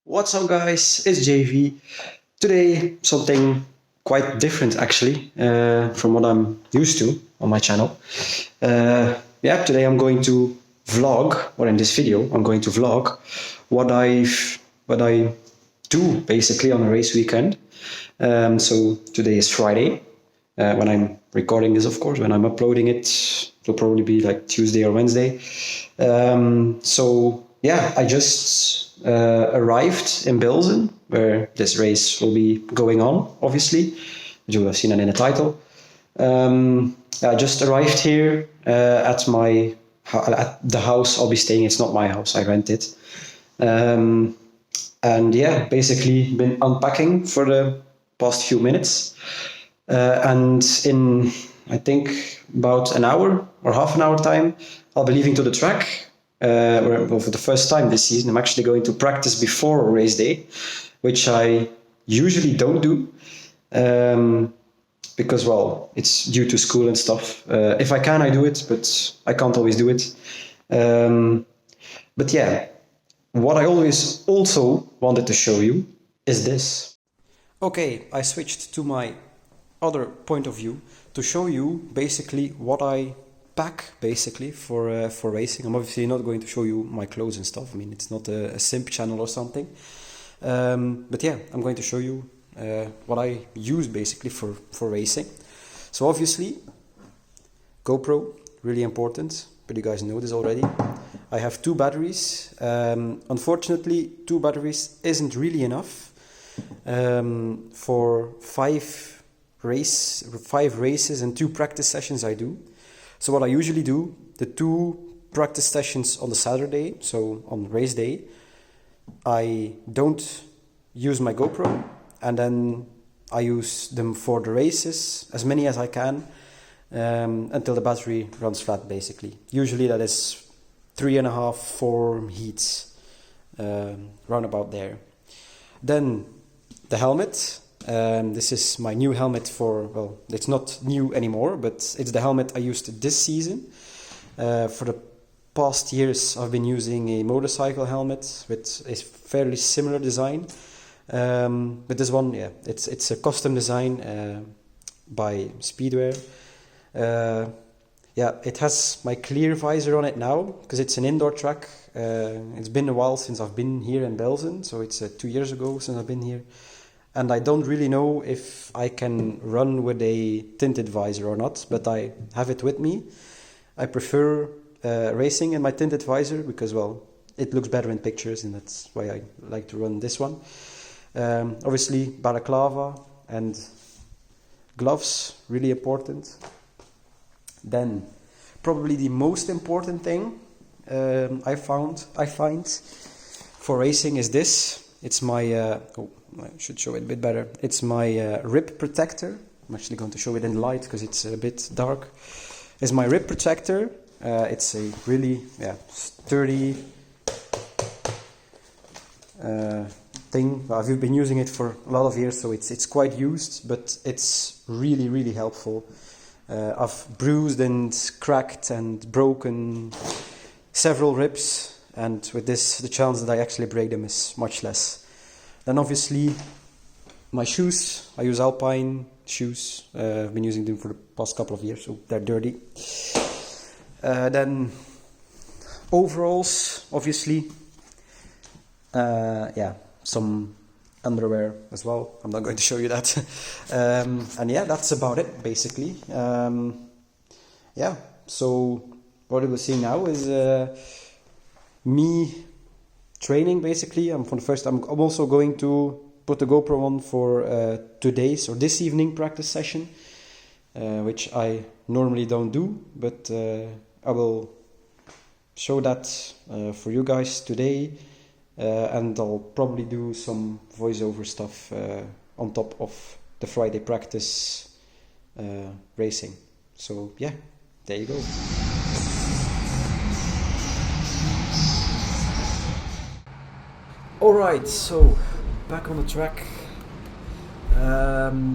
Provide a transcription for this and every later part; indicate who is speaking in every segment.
Speaker 1: What's up, guys? It's JV. Today, something quite different actually from what I'm used to on my channel. Today I'm going to vlog, or in this video, I'm going to vlog what I do basically on a race weekend. So today is Friday. When I'm recording this, of course, when I'm uploading it, it'll probably be like Tuesday or Wednesday. I just arrived in Bilzen, where this race will be going on, obviously. You have seen it in the title. I just arrived here at the house I'll be staying. It's not my house, I rent it. Basically been unpacking for the past few minutes. And in, I think, about an hour or half an hour time, I'll be leaving to the track. For the first time this season, I'm actually going to practice before race day, which I usually don't do. Because, well, it's due to school and stuff. If I can, I do it, but I can't always do it. What I always also wanted to show you is this. Okay, I switched to my other point of view to show you basically what I pack basically for racing. I'm obviously not going to show you my clothes and stuff. I mean, it's not a simp channel or something. I'm going to show you what I use basically for racing. So obviously, GoPro, really important, but you guys know this already. I have two batteries. Unfortunately, two batteries isn't really enough for five races and two practice sessions I do. So what I usually do, the two practice sessions on the Saturday, so on race day, I don't use my GoPro, and then I use them for the races, as many as I can, until the battery runs flat basically. Usually that is 3.5, 4 heats, round about there. Then the helmet. This is my new helmet well, it's not new anymore, but it's the helmet I used this season. For the past years, I've been using a motorcycle helmet with a fairly similar design. But this one, it's a custom design by Speedwear. It has my clear visor on it now, because it's an indoor track. It's been a while since I've been here in Bilzen, so it's 2 years ago since I've been here. And I don't really know if I can run with a tinted visor or not, but I have it with me. I prefer racing in my tinted visor because, well, it looks better in pictures, and that's why I like to run this one. Obviously, balaclava and gloves, really important. Then, probably the most important thing I find for racing is this. It's my I should show it a bit better. It's my rib protector. I'm actually going to show it in light because it's a bit dark. It's my rib protector. It's a really sturdy thing. I've been using it for a lot of years, so it's quite used, but it's really, really helpful. I've bruised and cracked and broken several ribs, and with this, the chance that I actually break them is much less. Then obviously my shoes, I use Alpine shoes. I've been using them for the past couple of years, so they're dirty. Then overalls, obviously. Some underwear as well. I'm not going to show you that. That's about it basically. So what we're seeing now is me training basically. I'm also going to put the GoPro on for today's or this evening practice session, which I normally don't do, but I will show that for you guys today, and I'll probably do some voiceover stuff on top of the Friday practice racing. So yeah, there you go. Alright, so back on the track.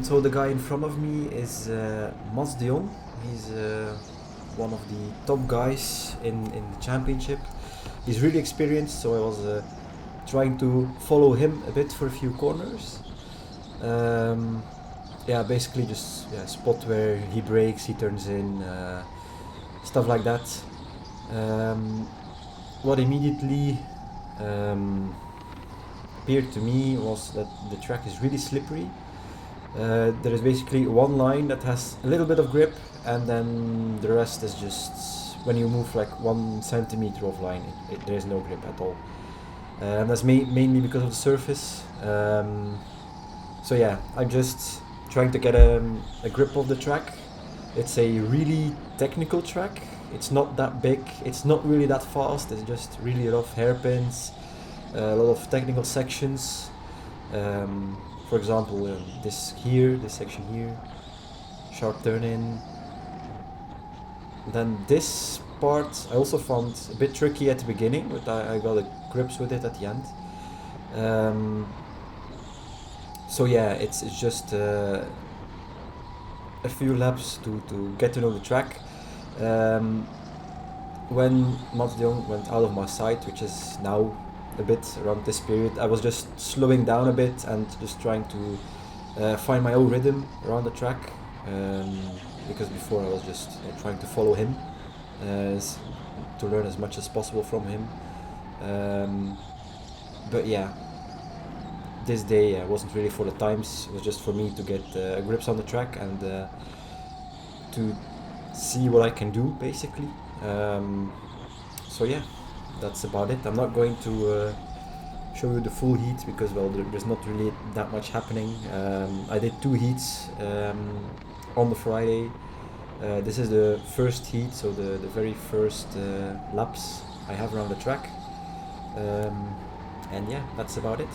Speaker 1: So the guy in front of me is Mats de Jong. He's one of the top guys in the championship. He's really experienced, so I was
Speaker 2: trying to follow him a bit for a few corners. Yeah, basically just spot where he brakes, he turns in, stuff like that. What immediately appeared to me was that the track is really slippery. There is basically one line that has a little bit of grip, and then the rest is just when you move like 1 centimeter offline, there is no grip at all. And that's mainly because of the surface. So yeah, I'm just trying to get a grip of the track. It's a really technical track. It's not that big, it's not really that fast, it's just really rough hairpins, a lot of technical sections. For example, this section here, sharp turn in. Then this part I also found a bit tricky at the beginning, but I got a grips with it at the end. So yeah, it's just a few laps to get to know the track. When Mats de Jong went out of my sight, which is now a bit around this period, I was just slowing down a bit and just trying to find my own rhythm around the track, because before I was just trying to follow him, to learn as much as possible from him. But yeah, this day wasn't really for the times, it was just for me to get grips on the track and to see what I can do, basically. So yeah, that's about it. I'm not going to show you the full heat because, well, there's not really that much happening. I did 2 heats on the Friday. This is the first heat, so the very first laps I have around the track. And yeah, that's about it.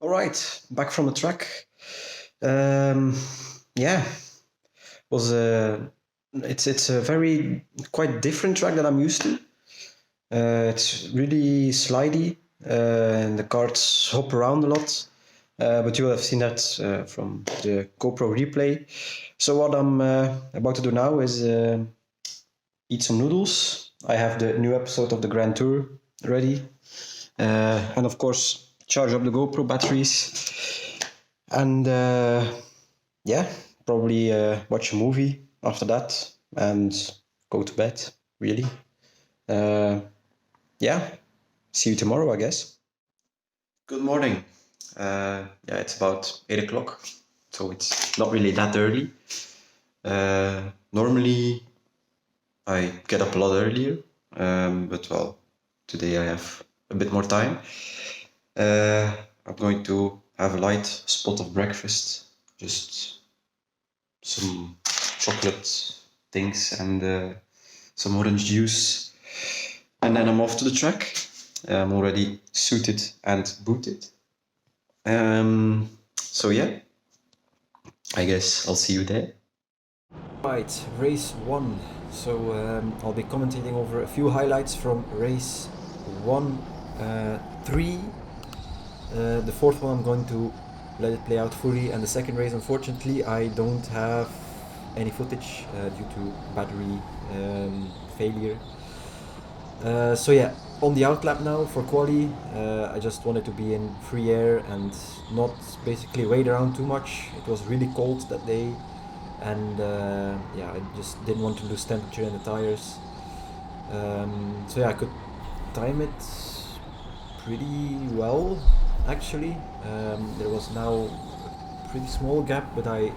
Speaker 1: Alright, back from the track. Yeah, was it's a very quite different track that I'm used to. It's really slidey, and the carts hop around a lot. But you will have seen that from the Gopro replay. So what I'm about to do now is eat some noodles. I have the new episode of the Grand Tour ready, and of course charge up the GoPro batteries, and yeah, probably watch a movie after that and go to bed, really. Yeah, see you tomorrow, I guess. Good morning. Yeah, it's about 8 o'clock, so it's not really that early. Normally I get up a lot earlier, but well, today I have a bit more time. I'm going to have a light spot of breakfast, just some chocolate things and some orange juice, and then I'm off to the track. I'm already suited and booted. So yeah, I guess I'll see you there.
Speaker 2: Right, race 1. So I'll be commentating over a few highlights from race 1, 3. The fourth one I'm going to let it play out fully, and the second race, unfortunately, I don't have any footage due to battery failure. So yeah, on the outlap now for quali. I just wanted to be in free air and not basically wait around too much. It was really cold that day, and yeah, I just didn't want to lose temperature in the tires. So yeah, I could time it pretty well, actually. There was now a pretty small gap, but I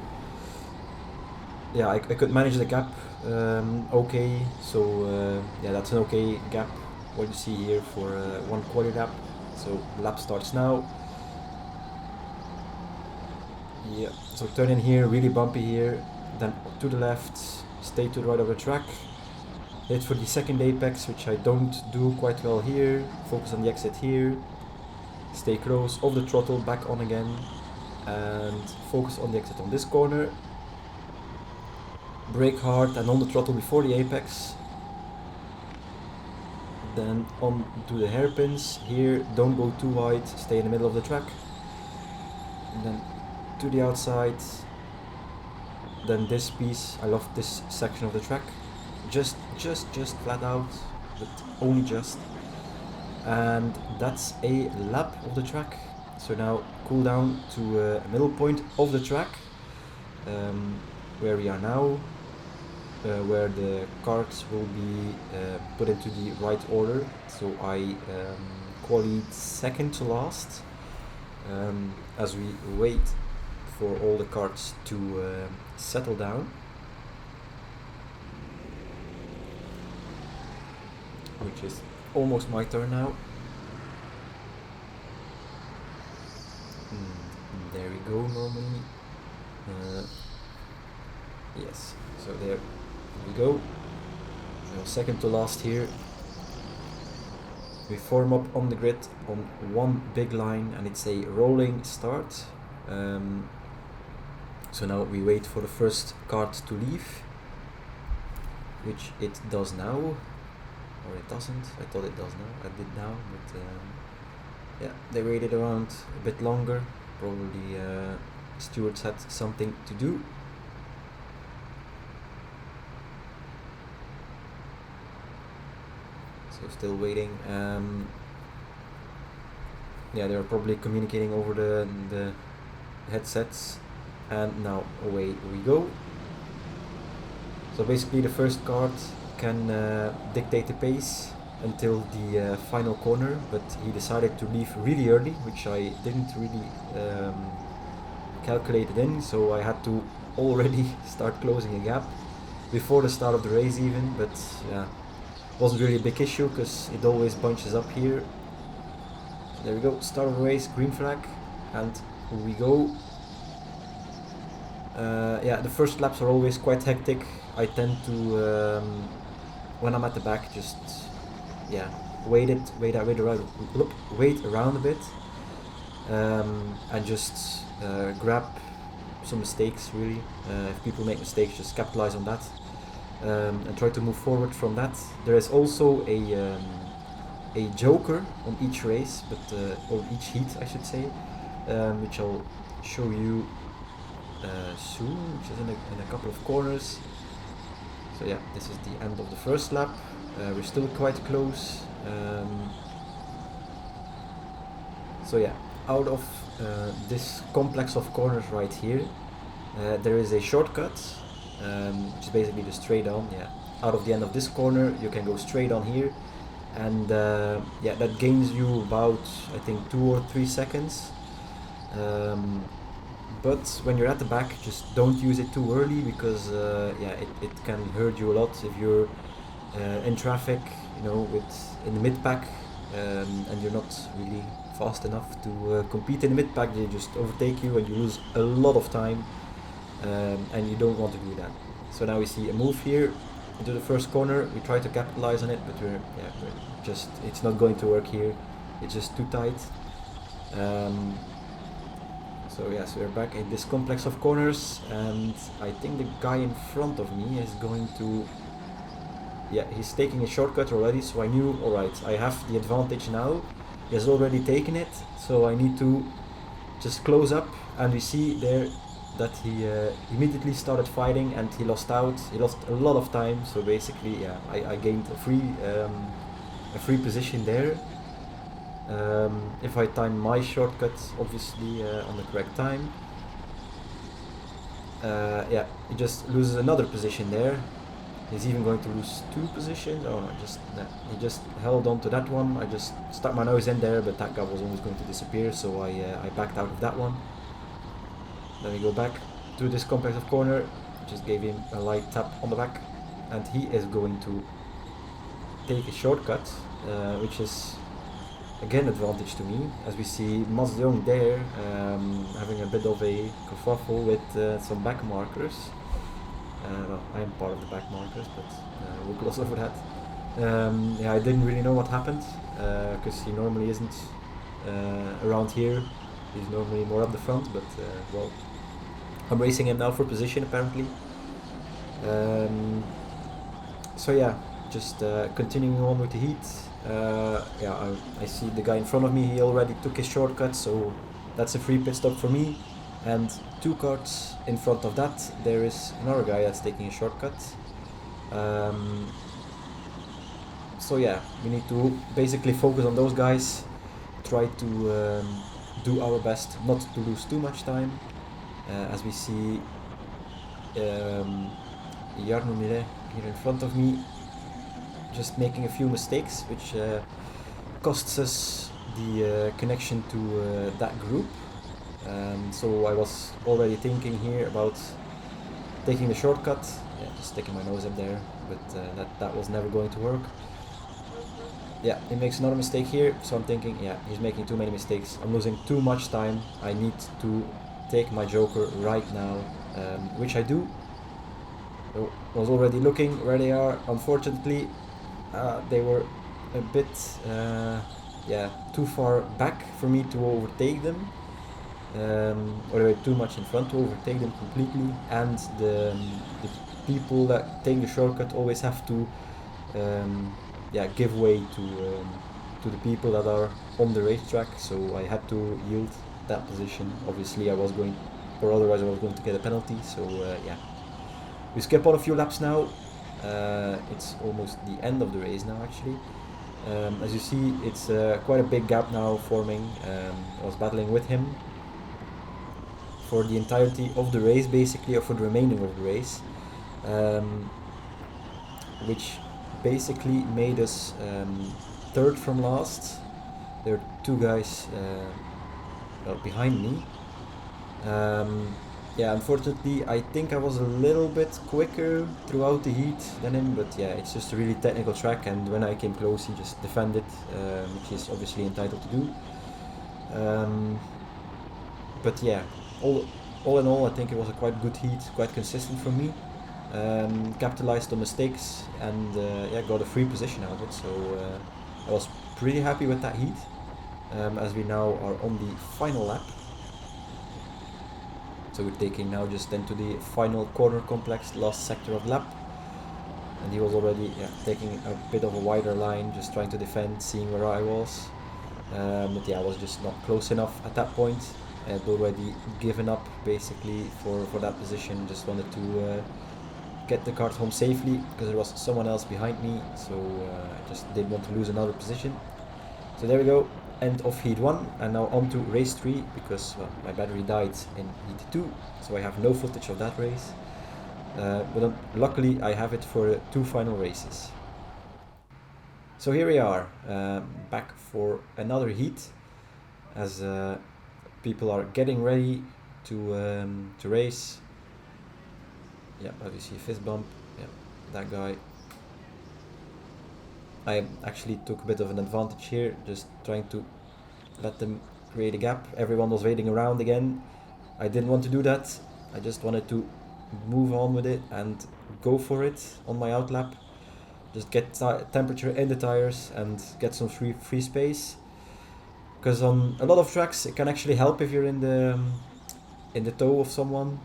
Speaker 2: could manage the gap okay. So yeah, that's an okay gap, what you see here for one quali lap. So the lap starts now. Yeah, so turn in here, really bumpy here, then to the left, stay to the right of the track. Hit for the second apex, which I don't do quite well here. Focus on the exit here. Stay close, off the throttle, back on again, and focus on the exit on this corner. Brake hard and on the throttle before the apex. Then on to the hairpins here, don't go too wide, stay in the middle of the track. And then to the outside. than this piece. I love this section of the track. Just flat out, but only just. And that's a lap of the track. So now cool down to a middle point of the track, where we are now, where the carts will be put into the right order. So I qualied second to last, as we wait for all the carts to settle down. Which is almost my turn now. There we go normally. Yes, so there we go. Second to last here. We form up on the grid on one big line and it's a rolling start. So now we wait for the first cart to leave, which it does now, or it doesn't. I thought it does now. I did now, but yeah, they waited around a bit longer. Probably stewards had something to do. So still waiting. Yeah, they were probably communicating over the headsets. And now away we go. So basically the first cart can dictate the pace until the final corner, but he decided to leave really early, which I didn't really calculate it in, so I had to already start closing a gap before the start of the race even, but yeah, wasn't really a big issue because it always bunches up here. So there we go, start of the race, green flag, and here we go. Yeah, the first laps are always quite hectic. I tend to, when I'm at the back, just yeah, wait around a bit, and just grab some mistakes really. If people make mistakes, just capitalize on that, and try to move forward from that. There is also a joker on each race, but or each heat I should say, which I'll show you soon, which is in a couple of corners. So yeah, this is the end of the first lap. We're still quite close. So yeah, out of this complex of corners right here, there is a shortcut, which is basically the straight on. Yeah, out of the end of this corner, you can go straight on here, and yeah, that gains you about I think 2 or 3 seconds. But when you're at the back, just don't use it too early because yeah, it can hurt you a lot if you're in traffic, you know, in the mid pack, and you're not really fast enough to compete in the mid pack. They just overtake you and you lose a lot of time, and you don't want to do that. So now we see a move here into the first corner. We try to capitalize on it, but we're just, it's not going to work here. It's just too tight. So yes, we're back in this complex of corners, and I think the guy in front of me is going to, yeah, he's taking a shortcut already, so I knew, alright, I have the advantage now. He has already taken it, so I need to just close up, and we see there that he immediately started fighting and he lost out. He lost a lot of time, so basically, yeah, I gained a free position there. If I time my shortcut, obviously on the correct time, yeah, he just loses another position there. He's even going to lose 2 positions. Oh no, he just held on to that one. I just stuck my nose in there, but that guy was almost going to disappear, so I backed out of that one. Then we go back to this complex of corner, just gave him a light tap on the back, and he is going to take a shortcut, which is again advantage to me, as we see Mazdeong there having a bit of a kerfuffle with some back markers. Well, I am part of the back markers, but we'll gloss over that. Yeah, I didn't really know what happened, because he normally isn't around here. He's normally more up the front, but well, I'm racing him now for position apparently. So yeah, just continuing on with the heat. Yeah, I see the guy in front of me, he already took his shortcut, so that's a free pit stop for me. and 2 carts in front of that there is another guy that's taking a shortcut. So yeah, we need to basically focus on those guys, try to do our best not to lose too much time. As we see Jarno Mire here in front of me just making a few mistakes, which costs us the connection to that group. So I was already thinking here about taking the shortcut, yeah, just sticking my nose up there, but that was never going to work. Yeah, he makes another mistake here, so I'm thinking, yeah, he's making too many mistakes. I'm losing too much time. I need to take my joker right now, which I do. I was already looking where they are. Unfortunately, they were a bit, yeah, too far back for me to overtake them. Or they were too much in front to overtake them completely. And the people that take the shortcut always have to yeah, give way to the people that are on the racetrack, so I had to yield that position. Obviously I was going, or otherwise I was going to get a penalty, so yeah. We skip on a few laps now. It's almost the end of the race now actually. As you see, it's quite a big gap now forming. I was battling with him for the entirety of the race basically, or for the remaining of the race, which basically made us third from last. There are 2 guys behind me. Yeah, unfortunately I think I was a little bit quicker throughout the heat than him, but yeah, it's just a really technical track, and when I came close he just defended, which he's obviously entitled to do. But yeah, all in all I think it was a quite good heat, quite consistent for me. Capitalized on mistakes and yeah, got a free position out of it, so I was pretty happy with that heat. As we now are on the final lap, so we're taking now just into the final corner complex, last sector of lap, and he was already, yeah, taking a bit of a wider line, just trying to defend, seeing where I was, but yeah, I was just not close enough at that point. I had already given up basically for that position, just wanted to get the kart home safely because there was someone else behind me, so I just didn't want to lose another position. So there we go, end of heat 1, and now on to race 3, because well, my battery died in heat 2, so I have no footage of that race, but luckily I have it for the 2 final races. So here we are, back for another heat, as people are getting ready to race. Yeah, obviously fist bump, yeah, that guy. I actually took a bit of an advantage here, just trying to let them create a gap. Everyone was waiting around again. I didn't want to do that. I just wanted to move on with it and go for it on my outlap. Just get temperature in the tires and get some free space. Because on a lot of tracks it can actually help if you're in the toe of someone.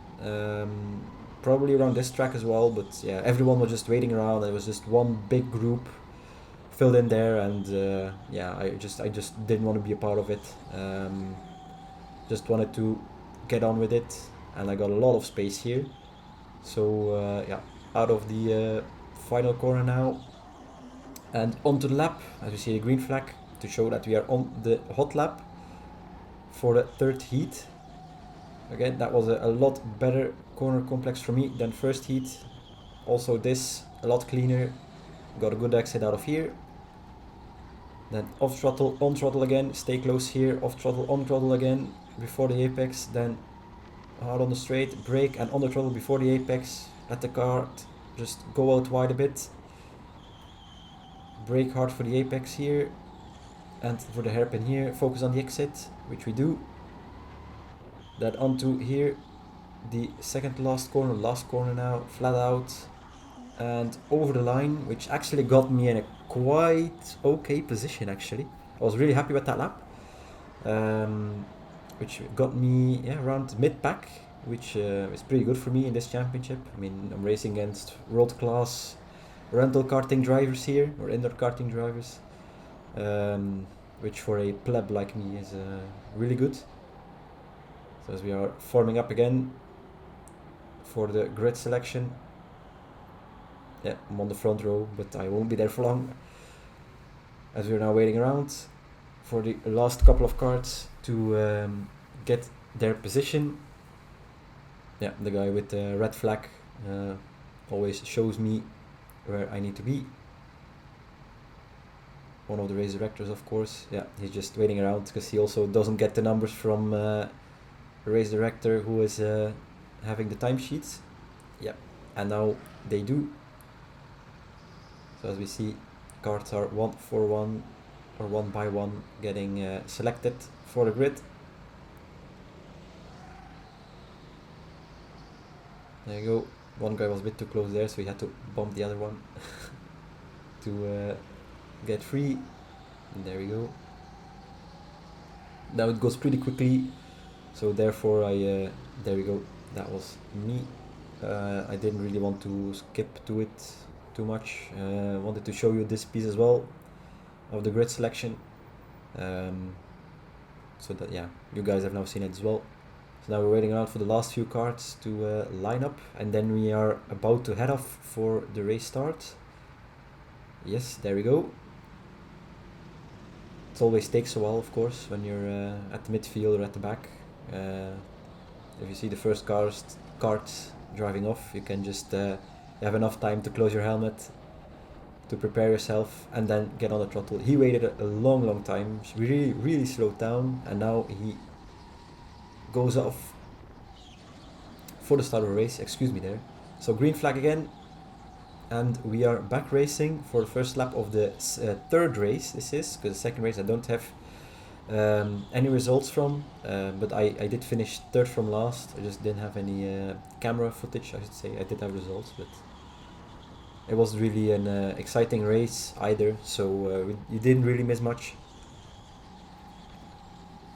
Speaker 2: Probably around this track as well, but yeah, everyone was just waiting around. It was just one big group filled in there, and yeah, I just didn't want to be a part of it. Just wanted to get on with it, and I got a lot of space here. So yeah, out of the final corner now, and onto the lap, as you see the green flag to show that we are on the hot lap for the 3rd heat. Again, that was a lot better corner complex for me than first heat. Also this, a lot cleaner. Got a good exit out of here. Then off throttle, on throttle again, stay close here, off throttle, on throttle again before the apex, then hard on the straight, brake and on the throttle before the apex. Let the car just go out wide a bit. Brake hard for the apex here, and for the hairpin here, focus on the exit, which we do. Then onto here, the second last corner now, flat out and over the line, which actually got me in a quite okay position actually. I was really happy with that lap, which got me, yeah, around mid-pack, which is pretty good for me in this championship. I mean, I'm racing against world-class rental karting drivers here, or indoor karting drivers, which for a pleb like me is really good. So as we are forming up again for the grid selection. Yeah, I'm on the front row, but I won't be there for long. As we're now waiting around for the last couple of cards to get their position. Yeah, the guy with the red flag always shows me where I need to be. One of the race directors, of course. Yeah, he's just waiting around because he also doesn't get the numbers from the race director who is having the timesheets. Yeah, and now they do. So as we see, cards are 1 for 1 or 1 by 1 getting selected for the grid. There you go. One guy was a bit too close there, so he had to bump the other one to get free. And there we go. Now it goes pretty quickly, so therefore there we go. That was me. I didn't really want to skip to it too much. Wanted to show you this piece as well of the grid selection, so that yeah, you guys have now seen it as well. So now we're waiting around for the last few cards to line up, and then we are about to head off for the race start. Yes, there we go. It always takes a while, of course, when you're at the midfield or at the back. If you see the first carts driving off, you can just have enough time to close your helmet, to prepare yourself, and then get on the throttle. He waited a long time, really slowed down, and now he goes off for the start of the race. Excuse me there. So green flag again, and we are back racing for the first lap of the third race. This is because the second race I don't have any results from, but I did finish third from last. I just didn't have any camera footage, I should say. I did have results, but it wasn't really an exciting race either, so you didn't really miss much.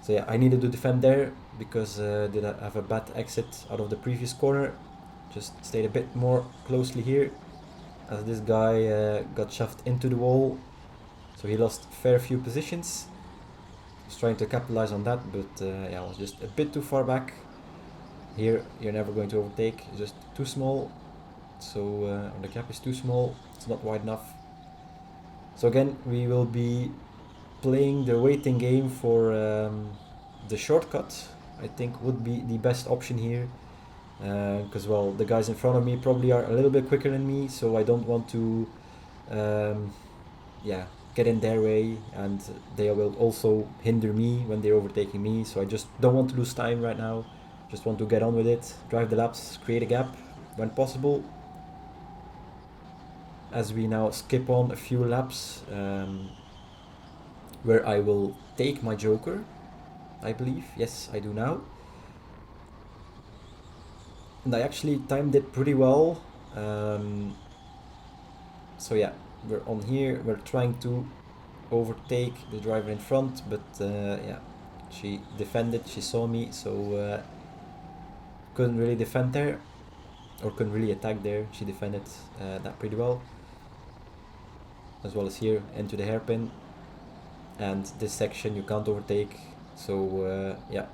Speaker 2: So yeah, I needed to defend there because did I have a bad exit out of the previous corner. Just stayed a bit more closely here as this guy got shoved into the wall, so he lost fair few positions. Was trying to capitalize on that, but yeah, I was just a bit too far back. Here you're never going to overtake, it's just too small. So the gap is too small, it's not wide enough. So again, we will be playing the waiting game for the shortcut. I think would be the best option here, because well, the guys in front of me probably are a little bit quicker than me, so I don't want to yeah, get in their way, and they will also hinder me when they're overtaking me. So I just don't want to lose time right now, just want to get on with it, drive the laps, create a gap when possible. As we now skip on a few laps where I will take my joker, I believe. Yes, I do now. And I actually timed it pretty well. So yeah, we're on here, we're trying to overtake the driver in front, but yeah, she defended, she saw me, so couldn't really defend there, or couldn't really attack there. She defended that pretty well. As well as here into the hairpin, and this section you can't overtake, so yeah,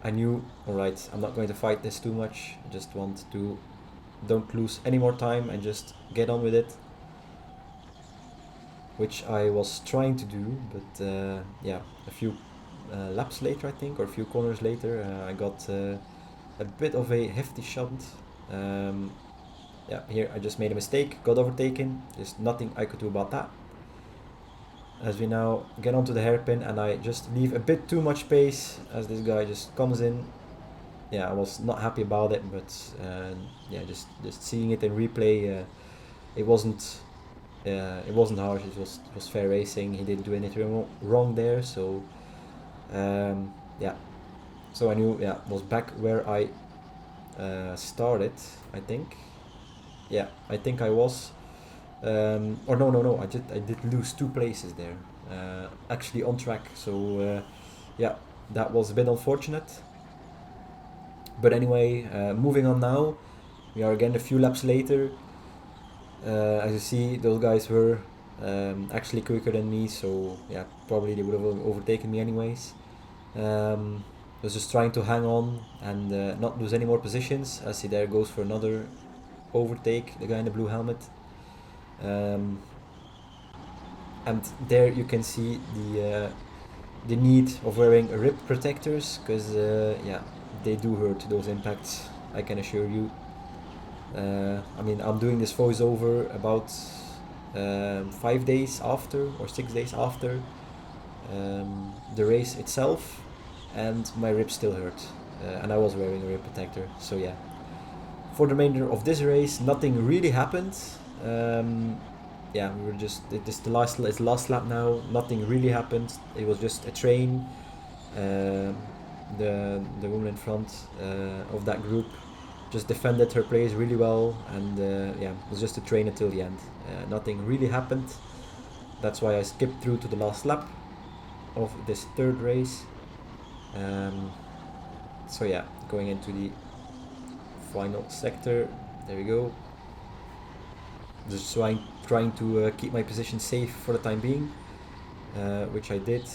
Speaker 2: I knew, alright, I'm not going to fight this too much, I just want to don't lose any more time and just get on with it, which I was trying to do, but yeah, a few laps later, I think, or a few corners later, I got a bit of a hefty shot. Yeah, here I just made a mistake, got overtaken, there's nothing I could do about that. As we now get onto the hairpin, and I just leave a bit too much space as this guy just comes in. Yeah, I was not happy about it, but yeah, just seeing it in replay, it wasn't harsh, it was fair racing, he didn't do anything wrong there, so yeah. So I knew, yeah, was back where I started, I think. Yeah, I think I was, or no, I did lose 2 places there, actually on track, so yeah, that was a bit unfortunate. But anyway, moving on now, we are again a few laps later. As you see, those guys were actually quicker than me, so yeah, probably they would have overtaken me anyways. was just trying to hang on and not lose any more positions. As see, there goes for another overtake, the guy in the blue helmet. And there you can see the need of wearing rib protectors, because yeah, they do hurt, those impacts, I can assure you. I mean, I'm doing this voiceover about 5 days after or 6 days after the race itself, and my ribs still hurt, and I was wearing a rib protector. So yeah, for the remainder of this race, nothing really happened. Yeah, we were just, it's the last lap now. Nothing really happened. It was just a train. The woman in front of that group just defended her place really well, and yeah, it was just a train until the end. Nothing really happened. That's why I skipped through to the last lap of this third race. So yeah, going into the final sector. There we go. Just trying to keep my position safe for the time being, which I did.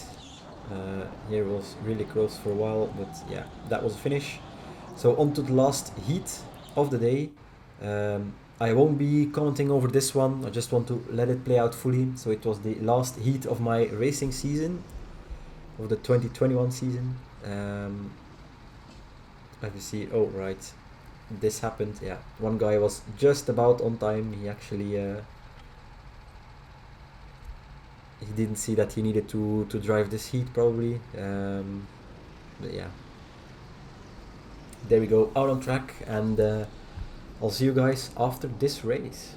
Speaker 2: Here was really close for a while, but yeah, that was a finish. So on to the last heat of the day. I won't be commenting over this one, I just want to let it play out fully. So it was the last heat of my racing season, of the 2021 season. Let me see, oh right, this happened, yeah. One guy was just about on time, he actually he didn't see that he needed to drive this heat probably, but yeah. There we go, out on track, and I'll see you guys after this race.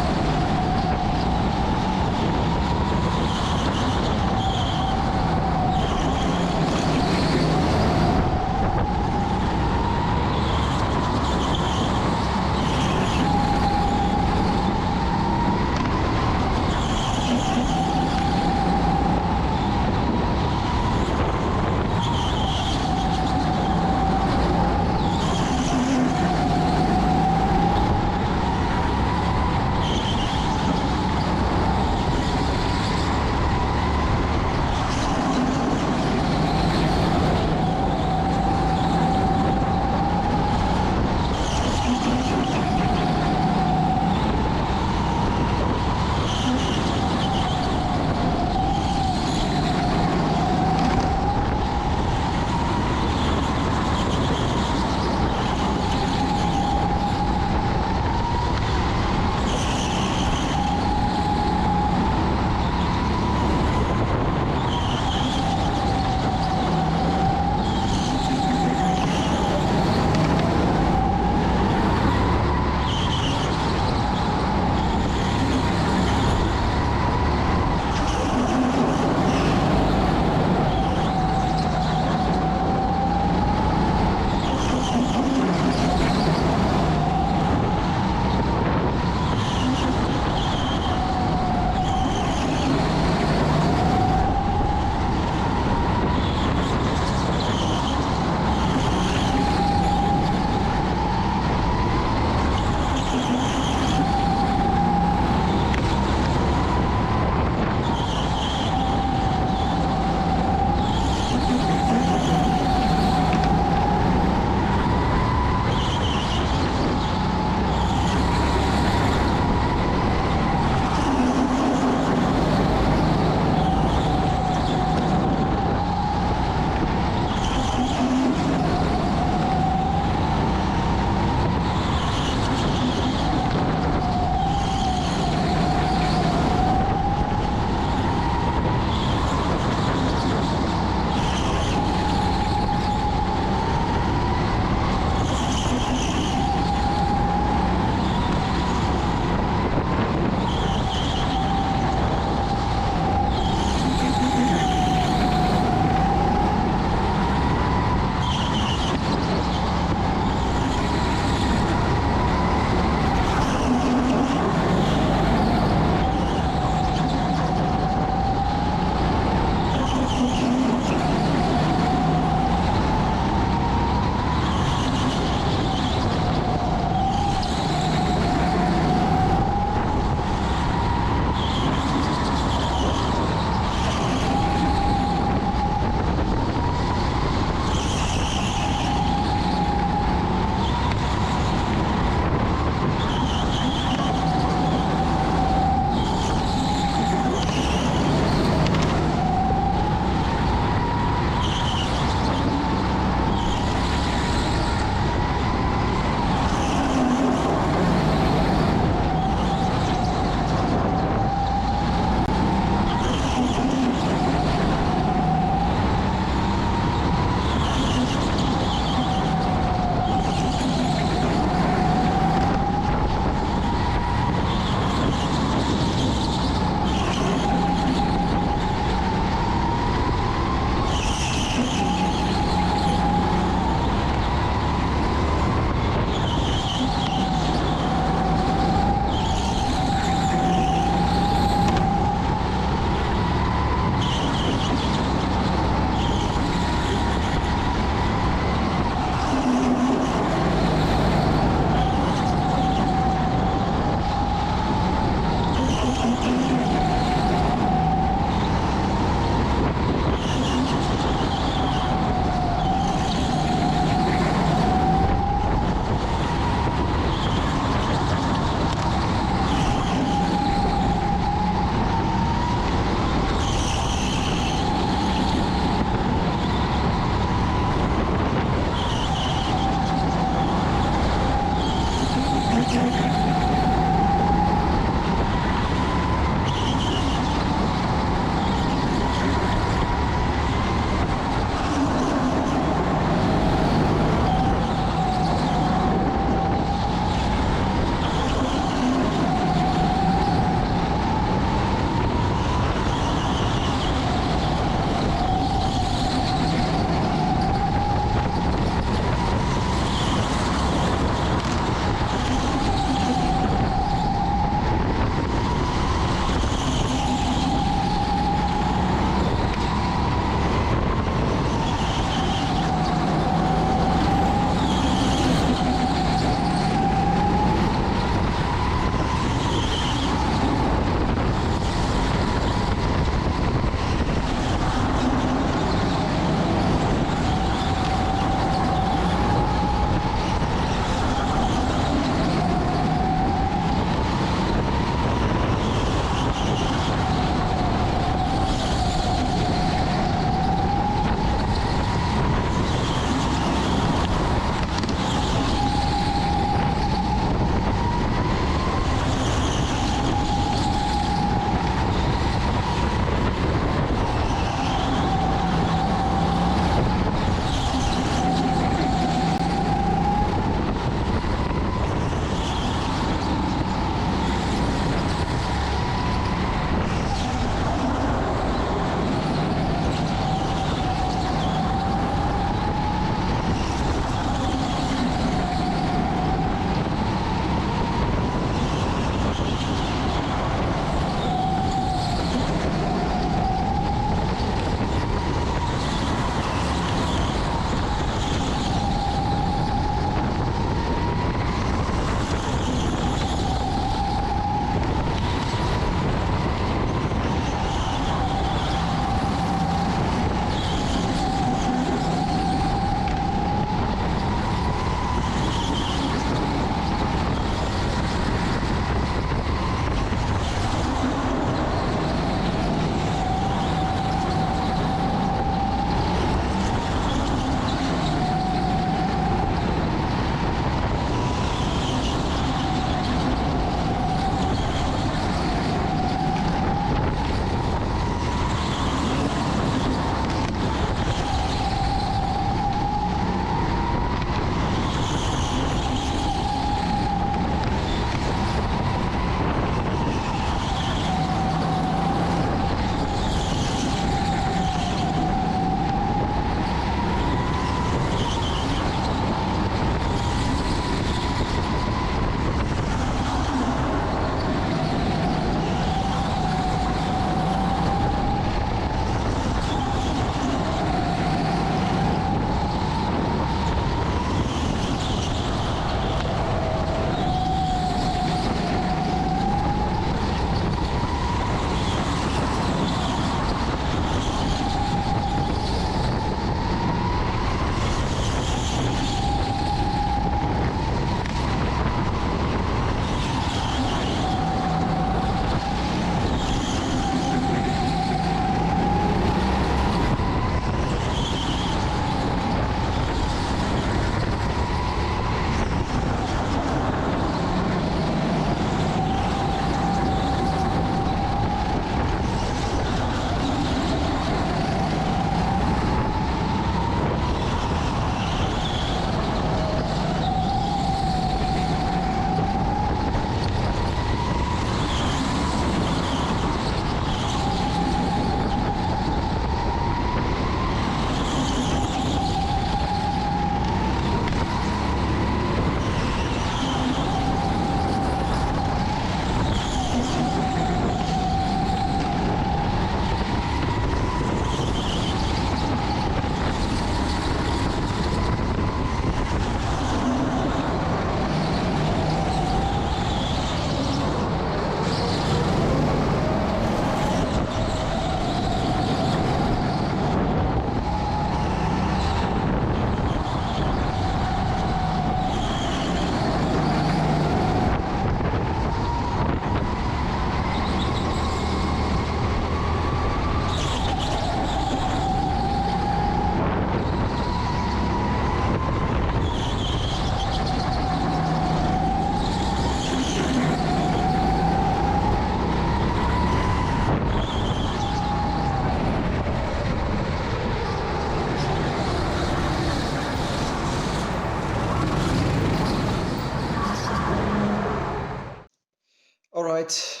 Speaker 1: right,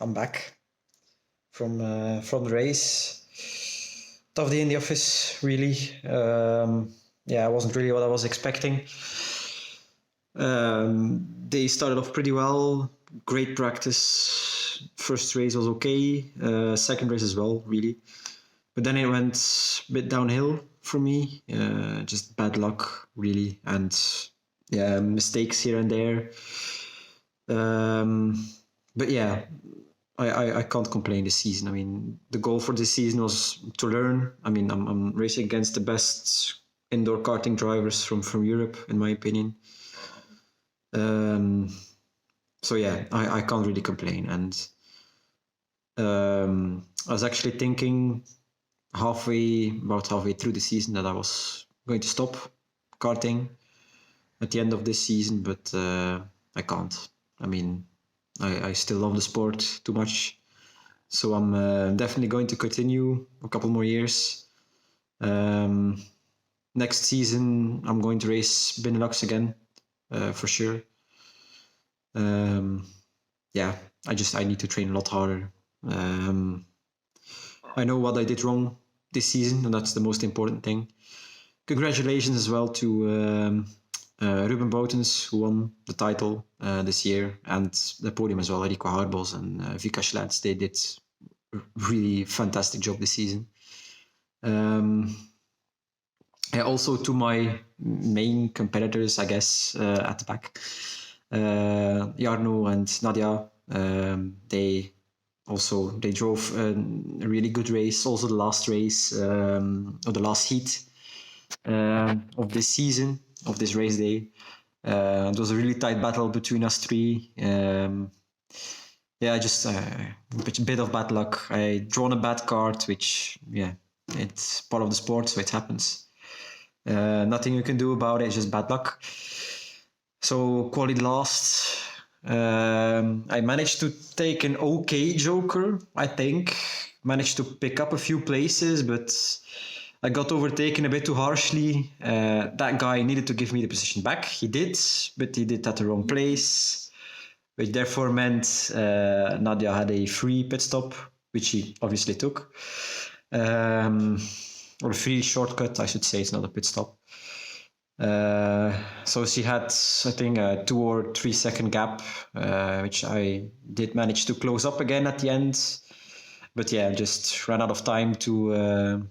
Speaker 1: I'm back from the race. Tough day in the office, really. Yeah, it wasn't really what I was expecting. They started off pretty well, great practice. First race was okay, second race as well, really. But then it went a bit downhill for me. Just bad luck, really, and yeah, mistakes here and there. But yeah, I can't complain this season. I mean, the goal for this season was to learn. I mean, I'm racing against the best indoor karting drivers from Europe, in my opinion. So yeah, I can't really complain. And I was actually thinking about halfway through the season that I was going to stop karting at the end of this season, but I can't. I mean, I still love the sport too much, so I'm definitely going to continue a couple more years. Next season, I'm going to race Benelux again, for sure. Yeah, I need to train a lot harder. I know what I did wrong this season, and that's the most important thing. Congratulations as well to Ruben Boutens, who won the title this year, and the podium as well. Rico Harbos and Vika Schlats, they did a really fantastic job this season. Yeah, also to my main competitors, I guess, at the back, Jarno and Nadia, they drove a really good race. Also the last race, or the last heat of this season, of this race day. It was a really tight battle between us three. Yeah, just a bit of bad luck. I drawn a bad card, which, yeah, it's part of the sport, so it happens. Nothing you can do about it, it's just bad luck. So quality last. I managed to take an okay Joker, I think. Managed to pick up a few places, but I got overtaken a bit too harshly. That guy needed to give me the position back. He did, but he did at the wrong place, which therefore meant Nadia had a free pit stop, which he obviously took. Or a free shortcut, I should say. It's not a pit stop. So she had, I think, a 2 or 3 second gap, which I did manage to close up again at the end. But yeah, just ran out of time to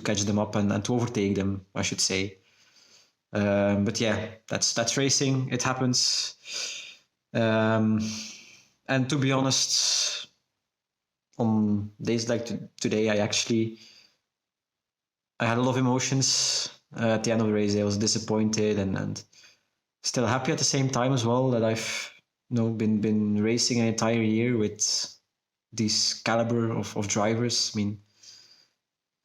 Speaker 1: catch them up and to overtake them, I should say. But yeah, that's racing. It happens. And to be honest, on days like today, I had a lot of emotions. At the end of the race, I was disappointed and still happy at the same time as well that I've been racing an entire year with this caliber of drivers. I mean,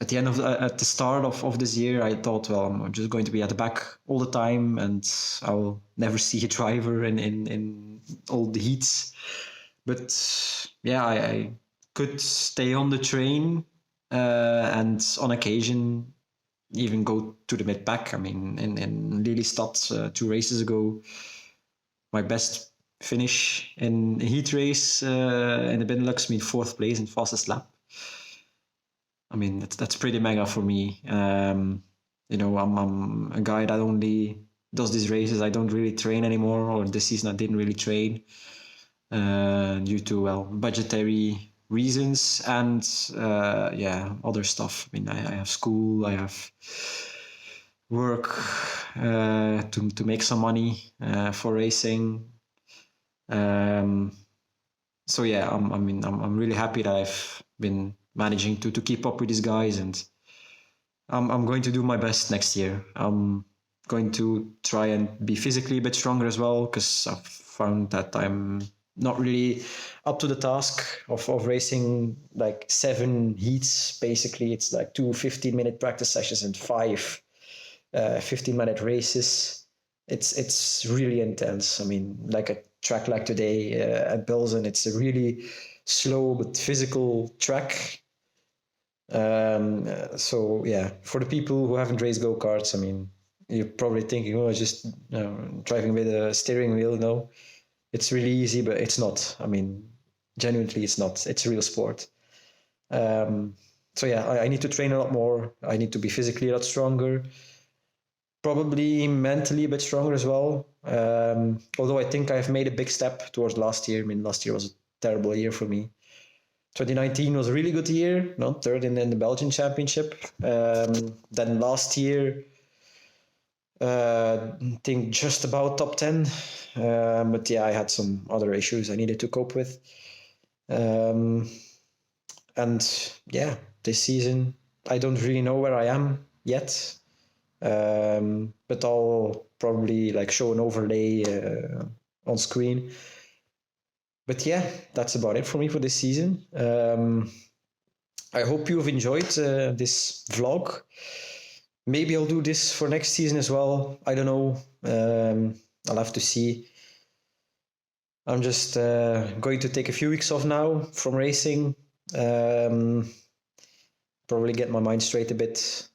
Speaker 1: at the start of this year, I thought, well, I'm just going to be at the back all the time, and I'll never see a driver in all the heats. But yeah, I could stay on the train and on occasion even go to the mid pack. I mean, in Lelystad 2 races ago, my best finish in a heat race in the Benelux, I mean, 4th place in fastest lap. I mean, that's pretty mega for me. I'm a guy that only does these races. I don't really train anymore, or this season I didn't really train due to budgetary reasons and other stuff. I mean, I have school, I have work to make some money for racing. So yeah, I'm really happy that I've been managing to keep up with these guys, and I'm going to do my best next year. I'm going to try and be physically a bit stronger as well, because I've found that I'm not really up to the task of racing like 7 heats. Basically, it's like 2 15-minute practice sessions and 5 15-minute races. It's really intense. I mean, like a track like today at Bilzen, it's a really slow but physical track. So yeah, for the people who haven't raced go-karts, I mean, you're probably thinking, oh, just driving with a steering wheel. No,
Speaker 2: it's really easy, but it's not. I mean, genuinely, it's not. It's a real sport. So yeah, I need to train a lot more. I need to be physically a lot stronger, probably mentally a bit stronger as well. Although I think I've made a big step towards last year. I mean, last year was a terrible year for me. 2019 was a really good year, no, third in the Belgian Championship. Then last year, I think just about top 10. But yeah, I had some other issues I needed to cope with. And yeah, this season, I don't really know where I am yet. But I'll probably like show an overlay on screen. But yeah, that's about it for me for this season. I hope you've enjoyed this vlog. Maybe I'll do this for next season as well. I don't know. I'll have to see. I'm just going to take a few weeks off now from racing. Probably get my mind straight a bit.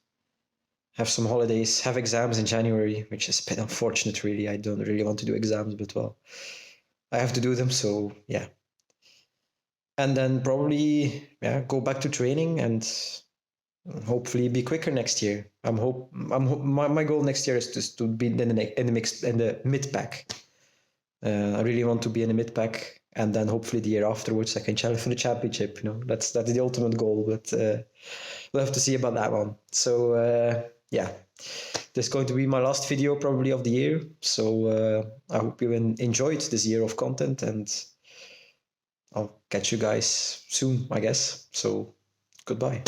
Speaker 2: Have some holidays. Have exams in January, which is a bit unfortunate, really. I don't really want to do exams, but well, I have to do them. So yeah. And then probably go back to training and hopefully be quicker next year. My goal next year is just to be in the mid pack. I really want to be in the mid pack, and then hopefully the year afterwards I can challenge for the championship. You know, that's the ultimate goal. But we'll have to see about that one. So yeah, this is going to be my last video probably of the year. So I hope you enjoyed this year of content, and I'll catch you guys soon, I guess. So goodbye.